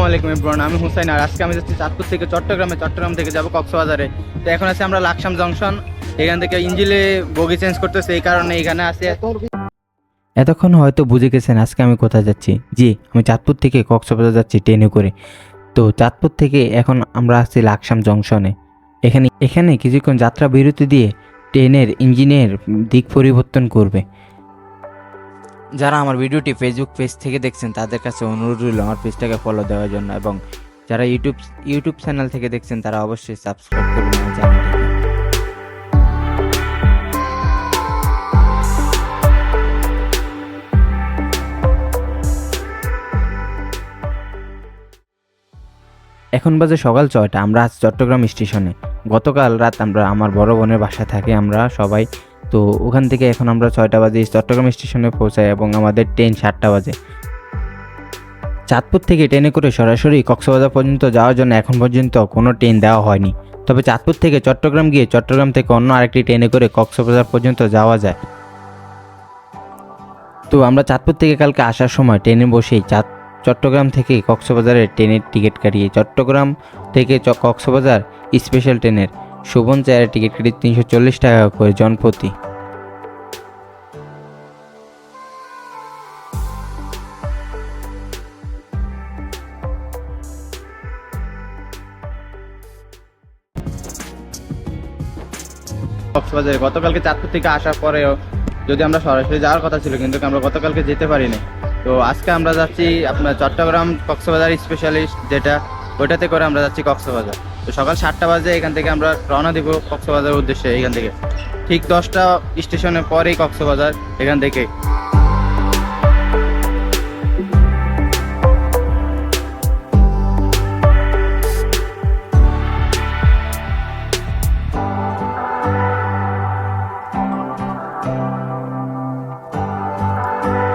আসসালামু আলাইকুম এভরিওয়ান, আমি হুসাইন। আর আজকে আমি যাচ্ছি চাঁদপুর থেকে চট্টগ্রামে, চট্টগ্রাম থেকে যাব কক্সবাজারে। তো এখন আছি আমরা লাকসাম জংশন। এখান থেকে ইঞ্জিলে বগি চেঞ্জ করতেছে, এই কারণে এখানে আছি। এতক্ষণ হয়তো বুঝে গেছেন আজকে আমি কোথায় যাচ্ছি। জি, আমি চাঁদপুর থেকে কক্সবাজার যাচ্ছি ট্রেনে করে। তো চাঁদপুর থেকে এখন আমরা আসছি লাকসাম জংশনে। এখানে কিছুক্ষণ যাত্রা বিরতি দিয়ে ট্রেনের ইঞ্জিনের দিক পরিবর্তন করবে। যারা আমার ভিডিওটি ফেসবুক পেজ থেকে দেখছেন তাদের কাছে অনুরোধ রইল আমার পেজটাকে ফলো দেওয়ার জন্য, এবং যারা ইউটিউব চ্যানেল থেকে দেখছেন তারা অবশ্যই সাবস্ক্রাইব করবেন আমার চ্যানেলটিকে। এখন বাজে সকাল 6টা। আমরা আজ চট্টগ্রাম স্টেশনে। গতকাল রাত আমরা আমার বড় বোনের বাসায় থাকি আমরা সবাই। তো ওখান থেকে এখন আমরা 6টা বাজে চট্টগ্রাম স্টেশনে পৌঁছাই এবং আমাদের ট্রেন 7টা বাজে। চাঁদপুর থেকে ট্রেনে করে সরাসরি কক্সবাজার পর্যন্ত যাওয়ার জন্য এখন পর্যন্ত কোনো ট্রেন দেওয়া হয়নি। তবে চাঁদপুর থেকে চট্টগ্রাম গিয়ে চট্টগ্রাম থেকে অন্য আরেকটি ট্রেনে করে কক্সবাজার পর্যন্ত যাওয়া যায়। তো আমরা চাঁদপুর থেকে কালকে আসার সময় ট্রেনে বসেই চট্টগ্রাম থেকে কক্সবাজারের ট্রেনের টিকিট কাটিয়ে চট্টগ্রাম থেকে কক্সবাজার স্পেশাল ট্রেনের শোভন চেয়ারের টিকিট কাটিয়ে 340 টাকা করে জনপ্রতি। কক্সবাজারে গতকালকে চাঁদপুর থেকে আসার পরেও যদি আমরা সরাসরি যাওয়ার কথা ছিল, কিন্তু আমরা গতকালকে যেতে পারিনি। তো আজকে আমরা যাচ্ছি আপনার চট্টগ্রাম কক্সবাজার স্পেশালিস্ট, যেটা ওইটাতে করে আমরা যাচ্ছি কক্সবাজার। তো সকাল 7টা বাজে এখান থেকে আমরা রওনা দিব কক্সবাজারের উদ্দেশ্যে। এখান থেকে ঠিক 10টা স্টেশনের পরেই কক্সবাজার এখান থেকে।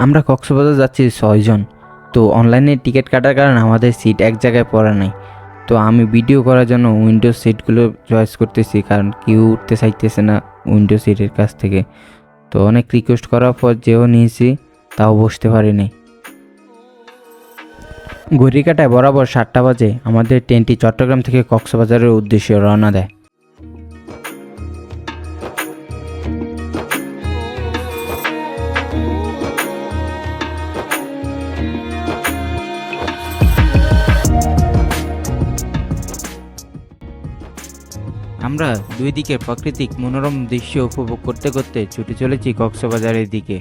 আমরা কক্সবাজার যাচ্ছি 6 জন। তো অনলাইনে টিকিট কাটার কারণে আমাদের সিট এক জায়গায় পড়া নাই। তো আমি ভিডিও করার জন্য উইন্ডো সিটগুলো চয়েস করতেছি, কারণ কেউ উঠতে চাইতেছে না উইন্ডো সিটের কাছ থেকে। তো অনেক রিকোয়েস্ট করার পর যেও নিয়েছি, তাও বসতে পারিনি। ঘড়ি কাটায় বরাবর 7টা বাজে আমাদের ট্রেনটি চট্টগ্রাম থেকে কক্সবাজারের উদ্দেশ্যে রওনা দেয়। আমরা দুই দিকে প্রাকৃতিক মনোরম দৃশ্য উপভোগ করতে করতে ছুটে চলেছি কক্সবাজারের দিকে।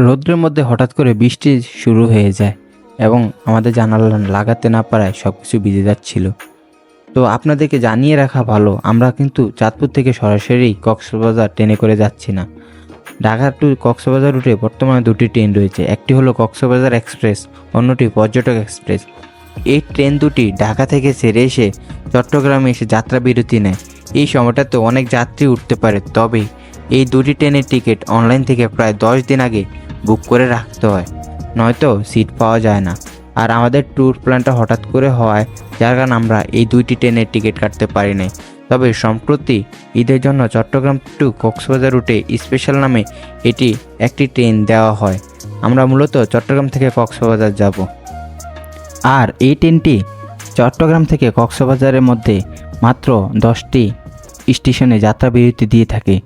রৌদ্রের মধ্যে হঠাৎ করে বৃষ্টি শুরু হয়ে যায় এবং আমাদের জানালা লাগাতে না পারায় সব কিছু ভিজে যাচ্ছিল। তো আপনাদেরকে জানিয়ে রাখা ভালো, আমরা কিন্তু চাঁদপুর থেকে সরাসরি কক্সবাজার ট্রেনে করে যাচ্ছি না। ঢাকা টু কক্সবাজার রুটে বর্তমানে 2টি ট্রেন রয়েছে। একটি হলো কক্সবাজার এক্সপ্রেস, অন্যটি পর্যটক এক্সপ্রেস। এই ট্রেন দুটি ঢাকা থেকে ছেড়ে এসে চট্টগ্রামে এসে যাত্রা বিরতি নেয়। এই সময়টাতে অনেক যাত্রী উঠতে পারে, তবে এই 2টি ট্রেনের টিকিট অনলাইন থেকে প্রায় 10 দিন আগে বুক করে রাখতে হয়, নয়তো সিট পাওয়া যায় না। আর আমাদের ট্যুর প্ল্যানটা হঠাৎ করে হওয়ায় যার কারণে আমরা এই 2টি ট্রেনের টিকিট কাটতে পারি নাই। তবে সম্প্রতি ঈদের জন্য চট্টগ্রাম টু কক্সবাজার রুটে স্পেশাল নামে এটি একটি ট্রেন দেওয়া হয়। আমরা মূলত চট্টগ্রাম থেকে কক্সবাজার যাব। আর এই ট্রেনটি চট্টগ্রাম থেকে কক্সবাজারের মধ্যে মাত্র 10টি স্টেশনে যাত্রা বিরতি দিয়ে থাকে।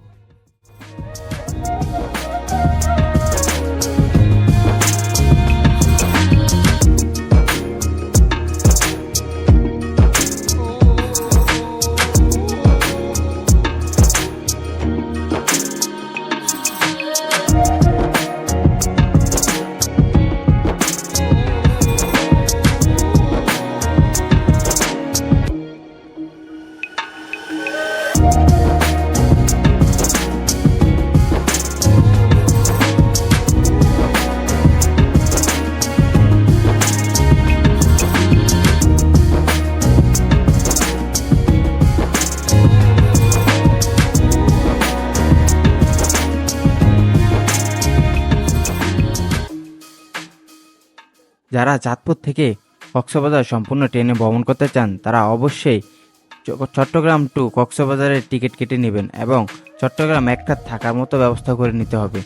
যারা চাঁদপুর থেকে কক্সবাজার সম্পূর্ণ ট্রেনে ভ্রমণ করতে চান তারা অবশ্যই চট্টগ্রাম টু কক্সবাজারের টিকিট কেটে নেবেন এবং চট্টগ্রাম একটা থাকার মতো ব্যবস্থা করে নিতে হবে।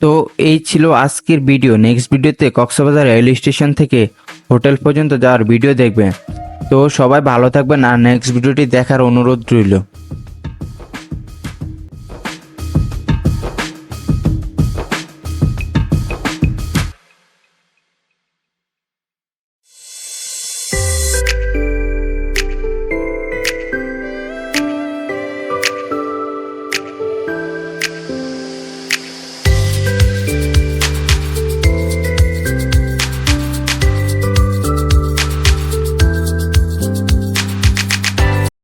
তো এই ছিল আজকের ভিডিও। নেক্সট ভিডিওতে কক্সবাজার রেল স্টেশন থেকে হোটেল পর্যন্ত যাওয়ার ভিডিও দেখবেন। তো সবাই ভালো থাকবেন আর নেক্সট ভিডিওটি দেখার অনুরোধ রইল।